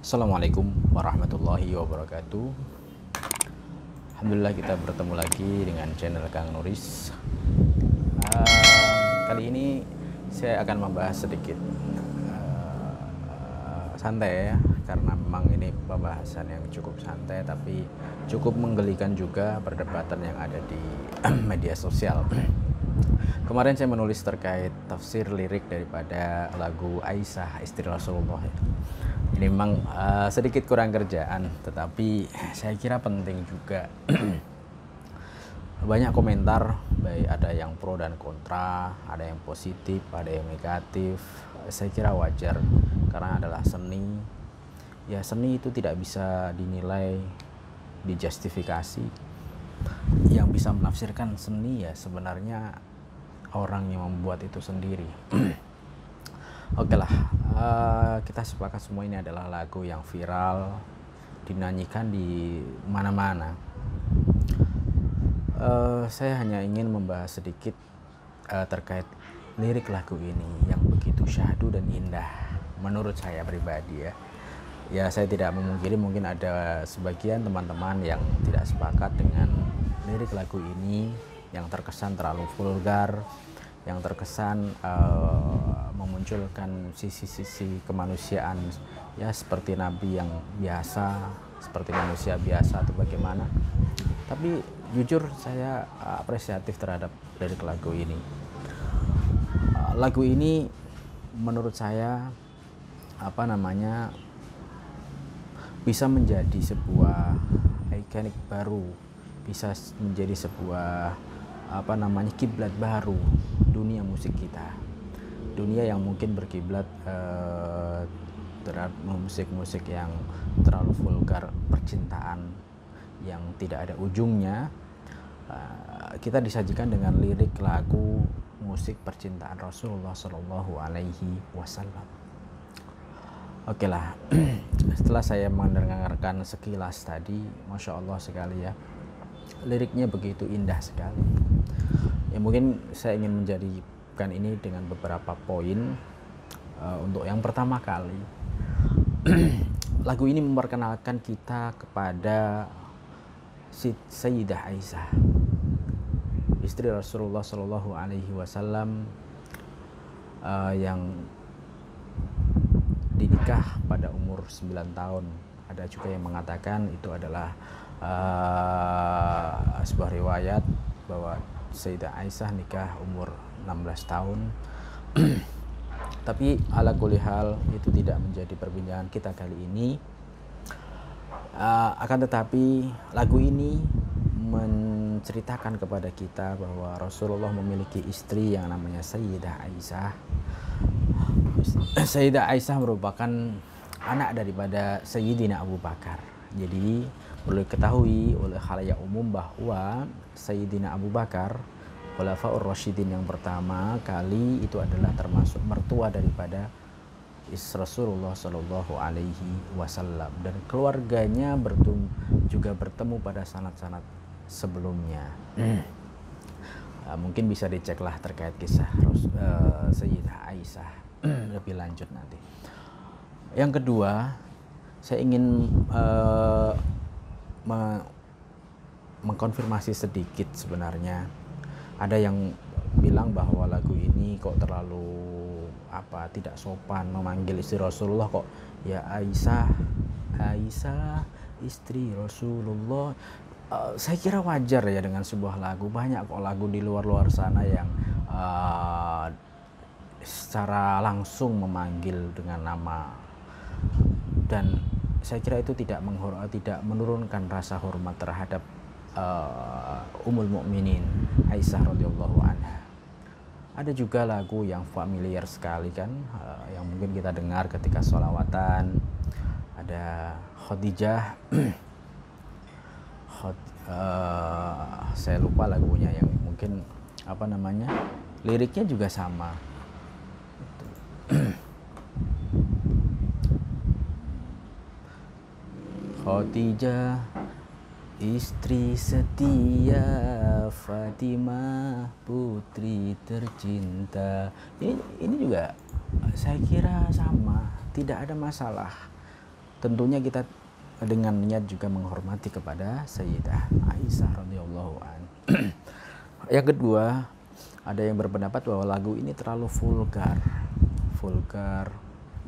Assalamualaikum warahmatullahi wabarakatuh. Alhamdulillah kita bertemu lagi dengan channel Kang Nuris. Kali ini saya akan membahas sedikit santai ya, karena memang ini pembahasan yang cukup santai tapi cukup menggelikan juga perdebatan yang ada di media sosial. Kemarin saya menulis terkait tafsir lirik daripada lagu Aisyah istri Rasulullah. Ini memang sedikit kurang kerjaan, tetapi saya kira penting juga. Banyak komentar, baik ada yang pro dan kontra, ada yang positif, ada yang negatif. Saya kira wajar, karena adalah seni. Ya, seni itu tidak bisa dinilai, dijustifikasi. Yang bisa menafsirkan seni ya sebenarnya orang yang membuat itu sendiri. Oke lah, kita sepakat semua ini adalah lagu yang viral, dinyanyikan di mana-mana. Saya hanya ingin membahas sedikit terkait lirik lagu ini yang begitu syahdu dan indah menurut saya pribadi ya. Ya, saya tidak memungkiri mungkin ada sebagian teman-teman yang tidak sepakat dengan lirik lagu ini, yang terkesan terlalu vulgar, yang terkesan memunculkan sisi-sisi kemanusiaan ya, seperti nabi yang biasa, seperti manusia biasa atau bagaimana. Tapi jujur saya apresiatif terhadap lirik lagu ini. Lagu ini menurut saya bisa menjadi sebuah ikonik baru, bisa menjadi sebuah kiblat baru dunia musik kita, dunia yang mungkin berkiblat terhadap musik-musik yang terlalu vulgar, percintaan yang tidak ada ujungnya. Kita disajikan dengan lirik lagu musik percintaan Rasulullah Shallallahu Alaihi Wasallam. Oke lah, setelah saya mendengarkan sekilas tadi, masya Allah sekali ya, liriknya begitu indah sekali. Ya, mungkin saya ingin menjadikan ini dengan beberapa poin. Untuk yang pertama kali, lagu ini memperkenalkan kita kepada Sayyidah Aisyah, istri Rasulullah Shallallahu Alaihi Wasallam, yang dinikah pada umur 9 tahun. Ada juga yang mengatakan itu adalah sebuah riwayat bahwa Sayyidah Aisyah nikah umur 16 tahun. Tapi ala kulli hal itu tidak menjadi perbincangan kita kali ini. Akan tetapi lagu ini menceritakan kepada kita bahwa Rasulullah memiliki istri yang namanya Sayyidah Aisyah. Sayyidah Aisyah merupakan anak daripada Sayyidina Abu Bakar. Jadi perlu diketahui oleh khalayak umum bahwa Sayyidina Abu Bakar, Khulafaur Rasyidin yang pertama kali, itu adalah termasuk mertua daripada Rasulullah Shallallahu Alaihi Wasallam, dan keluarganya juga bertemu pada sanad-sanad sebelumnya. Mungkin bisa diceklah terkait kisah Sayyidah Aisyah lebih lanjut nanti. Yang kedua, saya ingin mengkonfirmasi sedikit. Sebenarnya ada yang bilang bahwa lagu ini kok terlalu tidak sopan memanggil istri Rasulullah, kok ya Aisyah istri Rasulullah. Saya kira wajar ya dengan sebuah lagu. Banyak kok lagu di luar sana yang secara langsung memanggil dengan nama, dan saya kira itu tidak menurunkan rasa hormat terhadap Ummul Mukminin Aisyah radhiyallahu anha. Ada juga lagu yang familiar sekali kan, yang mungkin kita dengar ketika sholawatan. Ada Khadijah, saya lupa lagunya, yang mungkin liriknya juga sama. Khadijah istri setia Fatimah putri tercinta. Ini juga saya kira sama, tidak ada masalah. Tentunya kita dengan niat juga menghormati kepada Sayyidah Aisyah radhiyallahu an. Yang kedua, ada yang berpendapat bahwa lagu ini terlalu vulgar.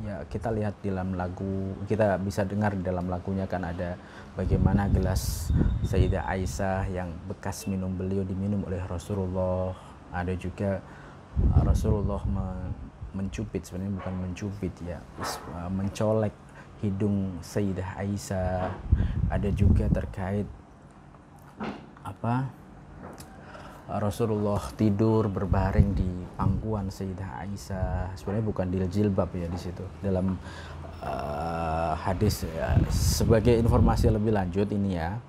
Ya, kita lihat di dalam lagu, kita bisa dengar di dalam lagunya kan ada bagaimana gelas Sayyidah Aisyah yang bekas minum beliau diminum oleh Rasulullah. Ada juga Rasulullah mencubit, sebenarnya bukan mencubit ya, mencolek hidung Sayyidah Aisyah. Ada juga terkait Rasulullah tidur berbaring di pangkuan Sayyidah Aisyah. Sebenarnya bukan di jilbab ya di situ. Dalam hadis ya, sebagai informasi lebih lanjut ini ya,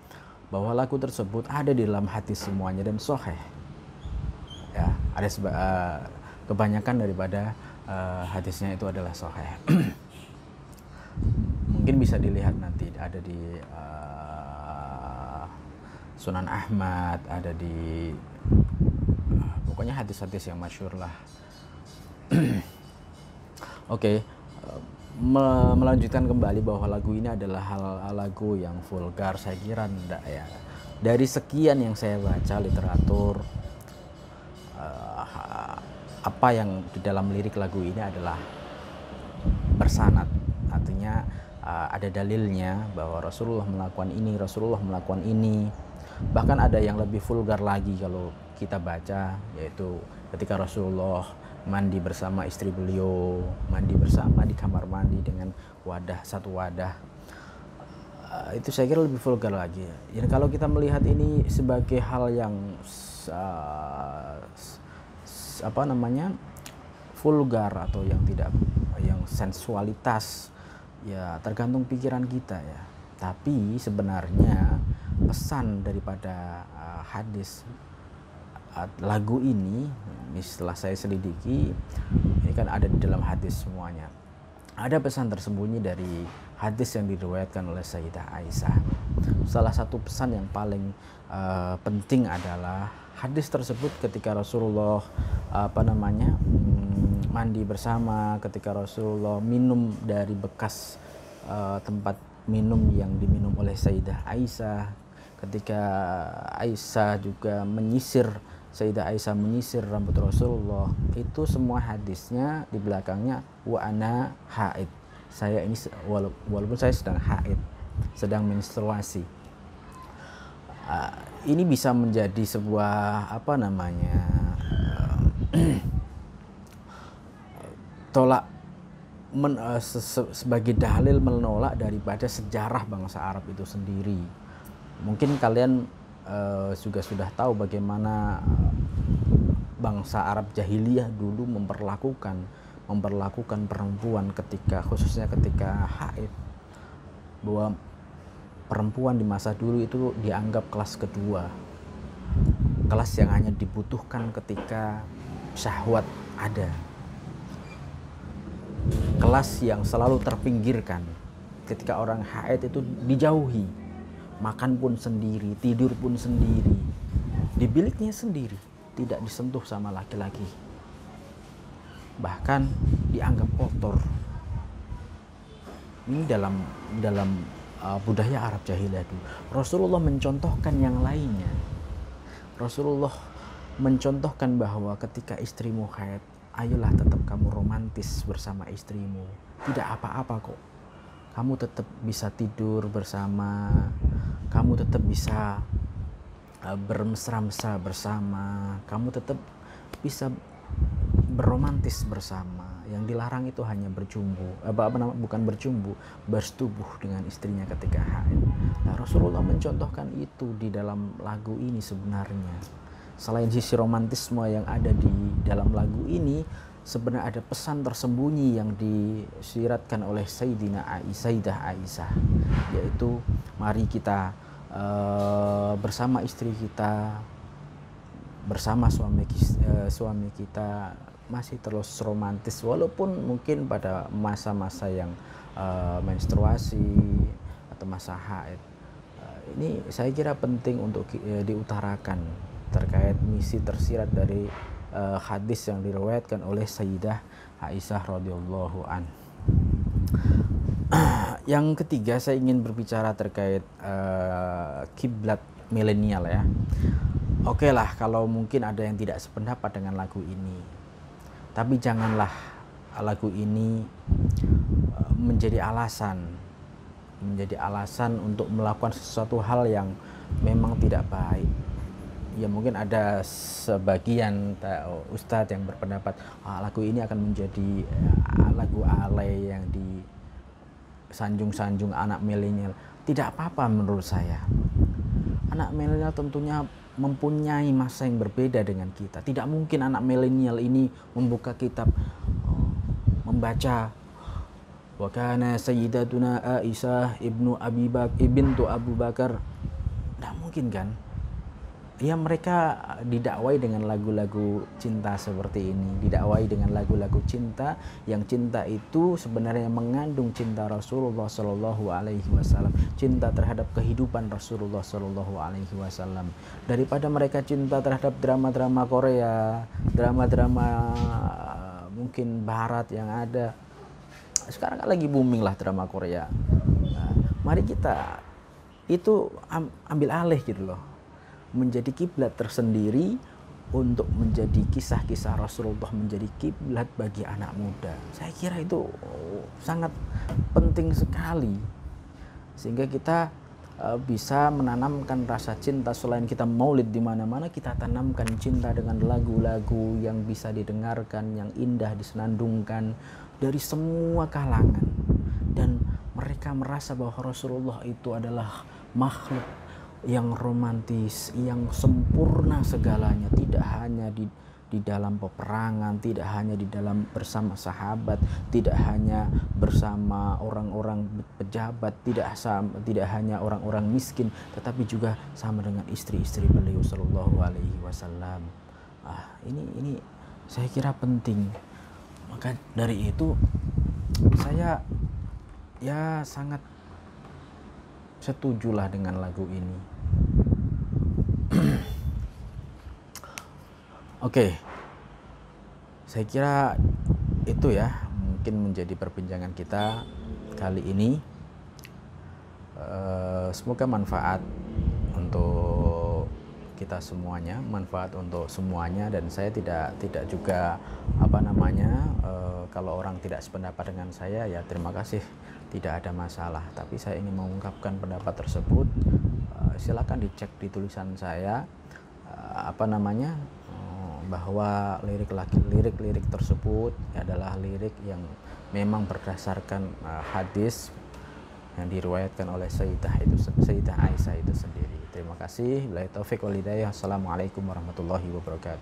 bahwa lagu tersebut ada di dalam hadis semuanya dan sahih. Ya, ada kebanyakan daripada hadisnya itu adalah sahih. Mungkin bisa dilihat nanti ada di Sunan Ahmad, ada di pokoknya hadis-hadis yang masyhur lah. Oke, melanjutkan kembali bahwa lagu ini adalah lagu yang vulgar, saya kira enggak ya. Dari sekian yang saya baca literatur, apa yang di dalam lirik lagu ini adalah bersanad, artinya ada dalilnya bahwa Rasulullah melakukan ini, Rasulullah melakukan ini. Bahkan ada yang lebih vulgar lagi kalau kita baca, yaitu ketika Rasulullah mandi bersama istri beliau, mandi bersama di kamar mandi dengan satu wadah. Itu saya kira lebih vulgar lagi. Ya, kalau kita melihat ini sebagai hal yang vulgar atau yang sensualitas, ya tergantung pikiran kita ya. Tapi sebenarnya pesan daripada hadis lagu ini, setelah saya selidiki, ini kan ada di dalam hadis semuanya. Ada pesan tersembunyi dari hadis yang diriwayatkan oleh Sayyidah Aisyah. Salah satu pesan yang paling penting adalah hadis tersebut ketika Rasulullah mandi bersama, ketika Rasulullah minum dari bekas tempat minum yang diminum oleh Sayyidah Aisyah, ketika Sayyidah Aisyah menyisir rambut Rasulullah, itu semua hadisnya di belakangnya wa ana haid, saya ini walaupun saya sedang haid, sedang menstruasi. Ini bisa menjadi sebuah sebagai dalil menolak daripada sejarah bangsa Arab itu sendiri. Mungkin kalian juga sudah tahu bagaimana bangsa Arab jahiliyah dulu memperlakukan perempuan khususnya ketika haid, bahwa perempuan di masa dulu itu dianggap kelas kedua, kelas yang hanya dibutuhkan ketika syahwat ada, kelas yang selalu terpinggirkan. Ketika orang haid itu dijauhi, makan pun sendiri, tidur pun sendiri, di biliknya sendiri, tidak disentuh sama laki-laki, bahkan dianggap kotor. Ini dalam budaya Arab jahiliyah dulu. Rasulullah mencontohkan yang lainnya. Rasulullah mencontohkan bahwa ketika istrimu haid, ayolah tetap kamu romantis bersama istrimu, tidak apa-apa kok, kamu tetap bisa tidur bersama, kamu tetap bisa bermesra-mesra bersama, kamu tetap bisa berromantis bersama. Yang dilarang itu hanya bersetubuh dengan istrinya ketika haid. Nah, Rasulullah mencontohkan itu di dalam lagu ini sebenarnya. Selain sisi romantisme yang ada di dalam lagu ini, sebenarnya ada pesan tersembunyi yang disiratkan oleh Sayyidah Aisyah, yaitu mari kita bersama istri kita, bersama suami kita masih terus romantis, walaupun mungkin pada masa-masa yang menstruasi atau masa haid. Ini saya kira penting untuk diutarakan terkait misi tersirat dari hadis yang diriwayatkan oleh Sayyidah Aisyah radhiyallahu an. Yang ketiga, saya ingin berbicara terkait kiblat milenial ya. Oke lah, kalau mungkin ada yang tidak sependapat dengan lagu ini, tapi janganlah lagu ini menjadi alasan untuk melakukan sesuatu hal yang memang tidak baik. Ya mungkin ada sebagian ustadz yang berpendapat lagu ini akan menjadi lagu alay yang disanjung-sanjung anak milenial. Tidak apa-apa menurut saya. Anak milenial tentunya mempunyai masa yang berbeda dengan kita. Tidak mungkin anak milenial ini membuka kitab, membaca wa kana sayyidatuna Aisyah ibnu Abu Bakar. Tidak mungkin kan? Ya mereka didakwai dengan lagu-lagu cinta seperti ini, didakwai dengan lagu-lagu cinta yang cinta itu sebenarnya mengandung cinta Rasulullah Shallallahu Alaihi Wasallam, cinta terhadap kehidupan Rasulullah Shallallahu Alaihi Wasallam. Daripada mereka cinta terhadap drama-drama Korea, drama-drama mungkin Barat yang ada. Sekarang kan lagi booming lah drama Korea. Nah, mari kita itu ambil alih gitu loh, menjadi kiblat tersendiri untuk menjadi kisah-kisah Rasulullah, menjadi kiblat bagi anak muda. Saya kira itu sangat penting sekali, sehingga kita bisa menanamkan rasa cinta. Selain kita maulid di mana-mana, kita tanamkan cinta dengan lagu-lagu yang bisa didengarkan, yang indah disenandungkan dari semua kalangan, dan mereka merasa bahwa Rasulullah itu adalah makhluk yang romantis, yang sempurna segalanya, tidak hanya di dalam peperangan, tidak hanya di dalam bersama sahabat, tidak hanya bersama orang-orang pejabat, tidak hanya orang-orang miskin, tetapi juga sama dengan istri-istri beliau sallallahu alaihi wasallam. Ini saya kira penting. Maka dari itu saya ya sangat setujulah dengan lagu ini. Oke, saya kira itu ya mungkin menjadi perbincangan kita kali ini. Semoga manfaat untuk kita semuanya, manfaat untuk semuanya, dan saya tidak juga kalau orang tidak sependapat dengan saya ya terima kasih, tidak ada masalah. Tapi saya ingin mengungkapkan pendapat tersebut. Silakan dicek di tulisan saya bahwa lirik tersebut adalah lirik yang memang berdasarkan hadis yang diriwayatkan oleh Sayyidah Aisyah itu sendiri. Terima kasih. Billahi taufik wal hidayah. Assalamualaikum warahmatullahi wabarakatuh.